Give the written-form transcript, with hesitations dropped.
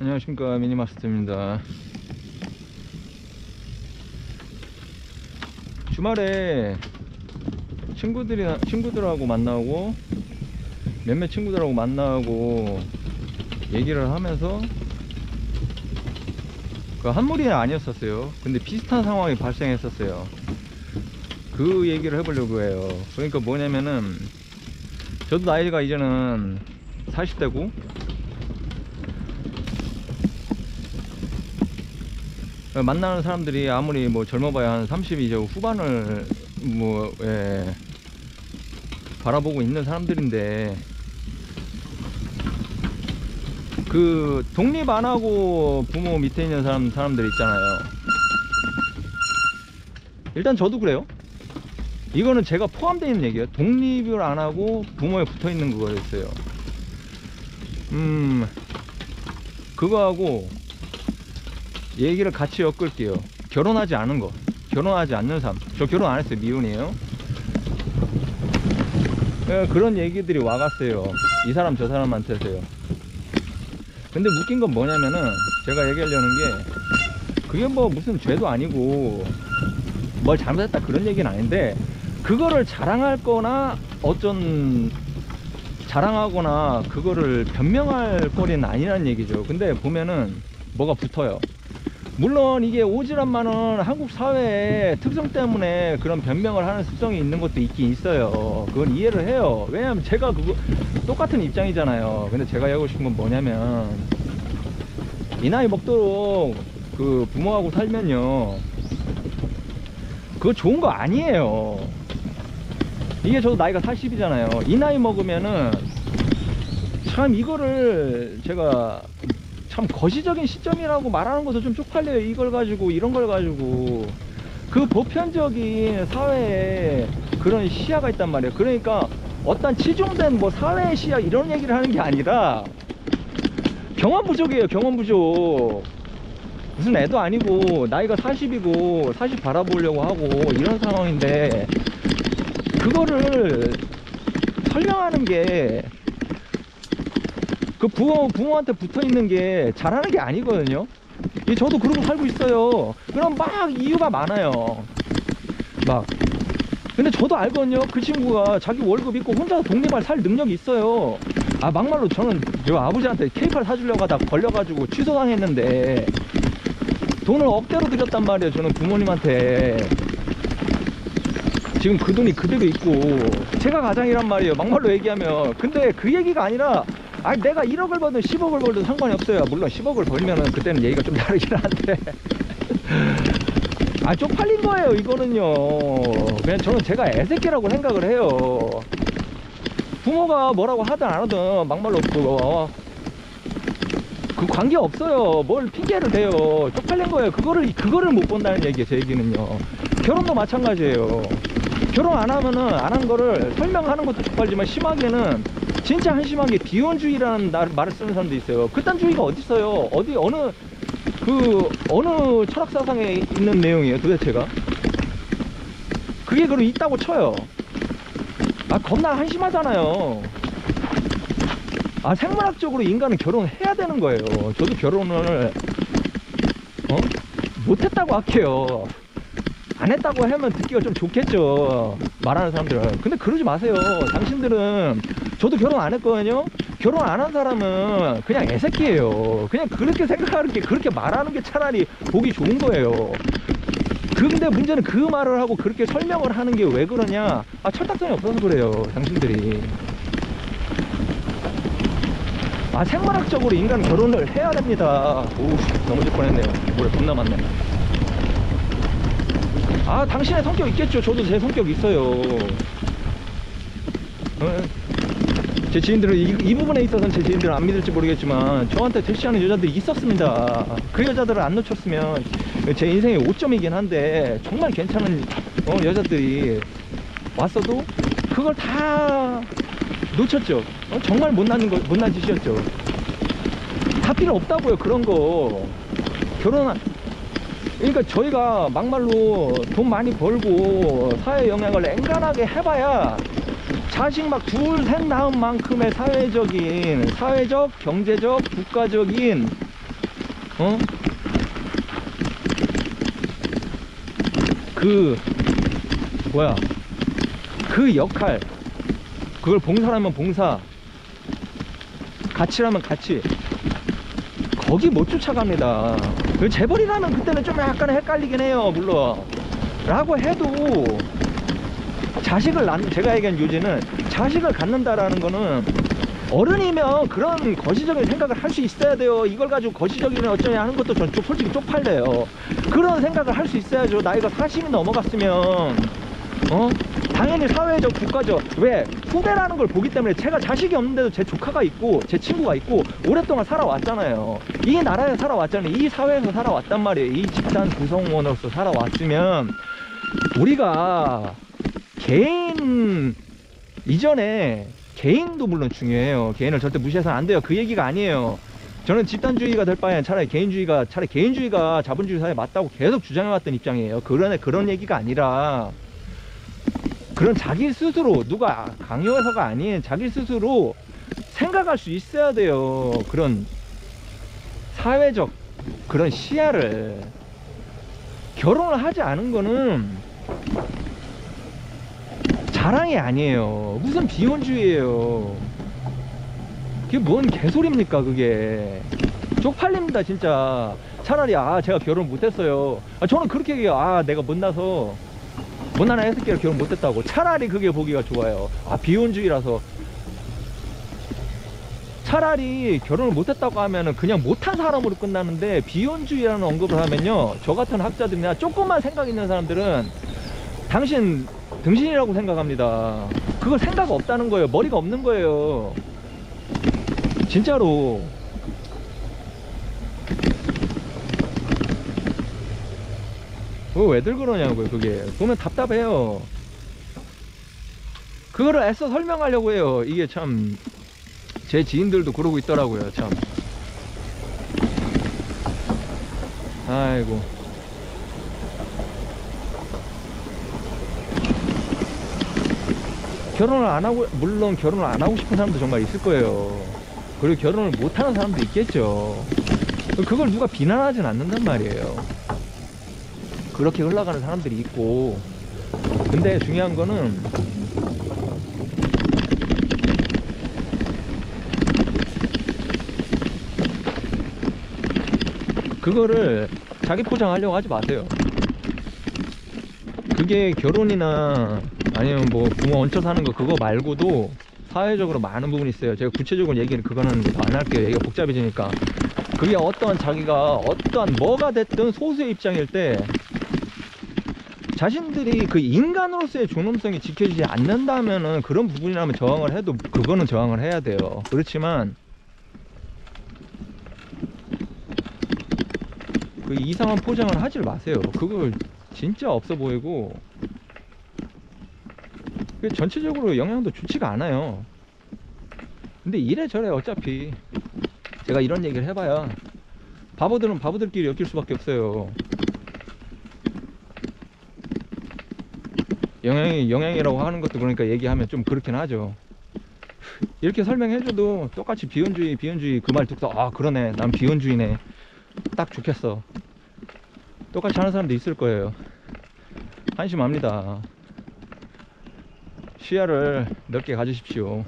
안녕하십니까, 미니마스터입니다. 주말에 친구들하고 만나고 몇몇 친구들하고 만나고 얘기를 하면서 그 한 무리는 아니었었어요. 근데 비슷한 상황이 발생했었어요. 그 얘기를 해보려고 해요. 그러니까 뭐냐면은, 저도 나이가 이제는 40대고 만나는 사람들이 아무리 뭐 젊어봐야 한 30 후반을 바라보고 있는 사람들인데, 그 독립 안 하고 부모 밑에 있는 사람들 있잖아요. 일단 저도 그래요. 이거는 제가 포함되어 있는 얘기예요. 독립을 안 하고 부모에 붙어 있는 거였어요. 그거하고 얘기를 같이 엮을게요. 결혼하지 않은 거, 결혼하지 않는 삶. 저 결혼 안 했어요. 미혼이에요. 그런 얘기들이 와갔어요. 이 사람 저 사람한테서요. 근데 웃긴 건 뭐냐면은, 제가 얘기하려는 게, 그게 뭐 무슨 죄도 아니고 뭘 잘못했다 그런 얘기는 아닌데, 그거를 자랑할 거나 자랑하거나 그거를 변명할 거리는 아니라는 얘기죠. 근데 보면은 뭐가 붙어요. 물론 이게 오지랖만은 한국 사회의 특성 때문에 그런 변명을 하는 습성이 있는 것도 있긴 있어요. 그건 이해를 해요. 왜냐면 제가 그거 똑같은 입장이잖아요. 근데 제가 하고 싶은 건 뭐냐면, 이 나이 먹도록 그 부모하고 살면요, 그거 좋은 거 아니에요. 이게 저도 나이가 40이잖아요. 이 나이 먹으면은 참 이거를 제가 참 거시적인 시점이라고 말하는 것도 좀 쪽팔려요. 이걸 가지고, 이런 걸 가지고. 그 보편적인 사회에 그런 시야가 있단 말이에요. 그러니까 어떤 치중된 뭐 사회의 시야 이런 얘기를 하는 게 아니라, 경험 부족이에요. 경험 부족. 무슨 애도 아니고 나이가 40이고 40 바라보려고 하고 이런 상황인데, 그거를 설명하는 게, 그 부모한테 붙어 있는 게 잘하는 게 아니거든요. 저도 그러고 살고 있어요. 그럼 막 이유가 많아요. 막. 근데 저도 알거든요. 그 친구가 자기 월급 있고 혼자 독립할 살 능력이 있어요. 막말로 저는 저 아버지한테 K8 사주려고 하다 걸려가지고 취소당했는데, 돈을 억대로 드렸단 말이에요. 저는 부모님한테. 지금 그 돈이 그대로 있고 제가 가장이란 말이에요. 막말로 얘기하면. 근데 그 얘기가 아니라, 내가 1억을 벌든 10억을 벌든 상관이 없어요. 물론 10억을 벌면은 그때는 얘기가 좀 다르긴 한데 쪽팔린 거예요. 이거는요. 그냥 저는 제가 애새끼라고 생각을 해요. 부모가 뭐라고 하든 안 하든 막말로 그 관계 없어요. 뭘 핑계를 대요. 쪽팔린 거예요. 그거를 못 본다는 얘기예요. 제 얘기는요. 결혼도 마찬가지예요. 결혼 안 하면은 안 한 거를 설명하는 것도 쪽팔리지만, 심하게는 진짜 한심하게 비혼주의라는 말을 쓰는 사람도 있어요. 그딴 주의가 어디 있어요? 어느 철학사상에 있는 내용이에요, 도대체가? 그게 그럼 있다고 쳐요. 겁나 한심하잖아요. 생물학적으로 인간은 결혼을 해야 되는 거예요. 저도 결혼을 못했다고 할게요. 안 했다고 하면 듣기가 좀 좋겠죠, 말하는 사람들은. 근데 그러지 마세요. 당신들은. 저도 결혼 안 했거든요. 결혼 안 한 사람은 그냥 애새끼예요. 그냥 그렇게 생각하는 게, 그렇게 말하는 게 차라리 보기 좋은 거예요. 근데 문제는 그 말을 하고 그렇게 설명을 하는 게 왜 그러냐, 철딱선이 없어서 그래요. 당신들이. 생물학적으로 인간은 결혼을 해야 됩니다. 오우, 넘어질 뻔했네요. 뭐래, 겁나 많네. 당신의 성격 있겠죠. 저도 제 성격 있어요. 제 지인들은 이 부분에 있어서는 제 지인들은 안 믿을지 모르겠지만, 저한테 대시하는 여자들이 있었습니다. 그 여자들을 안 놓쳤으면 제 인생의 5점이긴 한데, 정말 괜찮은 여자들이 왔어도 그걸 다 놓쳤죠. 정말 못난 짓이었죠. 다 필요 없다고요, 그런 거. 그러니까 저희가 막말로 돈 많이 벌고 사회 영향을 앵간하게 해봐야, 자식 막 둘 셋 낳은 만큼의 사회적, 경제적, 국가적인 어? 그 뭐야, 그 역할, 그걸 봉사라면 봉사, 가치라면 가치, 거기 못 쫓아갑니다. 그 재벌이라면 그때는 좀 약간 헷갈리긴 해요, 물론. 라고 해도 자식을 제가 얘기한 요지는 자식을 갖는다라는 거는 어른이면 그런 거시적인 생각을 할 수 있어야 돼요. 이걸 가지고 거시적이면 어쩌냐 하는 것도 전 솔직히 쪽팔려요. 그런 생각을 할 수 있어야죠. 나이가 40이 넘어갔으면. 당연히 사회적, 국가적. 왜? 후배라는 걸 보기 때문에. 제가 자식이 없는데도 제 조카가 있고 제 친구가 있고 오랫동안 살아왔잖아요. 이 나라에 살아왔잖아요. 이 사회에서 살아왔단 말이에요. 이 집단 구성원으로서 살아왔으면 우리가 개인 이전에, 개인도 물론 중요해요. 개인을 절대 무시해서는 안 돼요. 그 얘기가 아니에요. 저는 집단주의가 될 바에는 차라리 개인주의가 자본주의 사회에 맞다고 계속 주장해왔던 입장이에요. 그런 얘기가 아니라, 그런 자기 스스로, 누가 강요해서가 아닌 자기 스스로 생각할 수 있어야 돼요. 그런 사회적 그런 시야를. 결혼을 하지 않은 거는 자랑이 아니에요. 무슨 비혼주의예요. 그게 뭔 개소리입니까 그게. 쪽팔립니다 진짜. 차라리 제가 결혼 못했어요, 저는 그렇게 얘기해요. 내가 못나는 애새끼랑 결혼 못했다고. 차라리 그게 보기가 좋아요. 비혼주의라서. 차라리 결혼을 못했다고 하면은 그냥 못한 사람으로 끝나는데, 비혼주의라는 언급을 하면요, 저 같은 학자들이나 조금만 생각 있는 사람들은 당신 등신이라고 생각합니다. 그걸 생각 없다는 거예요. 머리가 없는 거예요. 진짜로. 왜들 그러냐고요. 그게 보면 답답해요. 그거를 애써 설명하려고 해요. 이게 참, 제 지인들도 그러고 있더라고요. 참. 아이고. 결혼을 안 하고, 물론 결혼을 안 하고 싶은 사람도 정말 있을 거예요. 그리고 결혼을 못 하는 사람도 있겠죠. 그걸 누가 비난하진 않는단 말이에요. 그렇게 흘러가는 사람들이 있고. 근데 중요한 거는 그거를 자기 포장하려고 하지 마세요. 그게 결혼이나 아니면 뭐 부모 얹혀 사는 거, 그거 말고도 사회적으로 많은 부분이 있어요. 제가 구체적으로 얘기를 그거는 안 할게요. 얘기가 복잡해지니까. 그게 어떠한 자기가 어떠한 뭐가 됐든 소수의 입장일 때 자신들이 그 인간으로서의 존엄성이 지켜지지 않는다면은, 그런 부분이라면 저항을 해도 그거는 저항을 해야 돼요. 그렇지만 그 이상한 포장을 하질 마세요. 그걸 진짜 없어 보이고 전체적으로 영향도 좋지가 않아요. 근데 이래저래 어차피 제가 이런 얘기를 해봐야 바보들은 바보들끼리 엮일 수밖에 없어요. 영향이라고 하는 것도 그러니까 얘기하면 좀 그렇긴 하죠. 이렇게 설명해줘도 똑같이 비혼주의 그 말 듣고 그러네, 난 비혼주의네, 딱 좋겠어, 똑같이 하는 사람도 있을 거예요. 한심합니다. 시야를 넓게 가지십시오.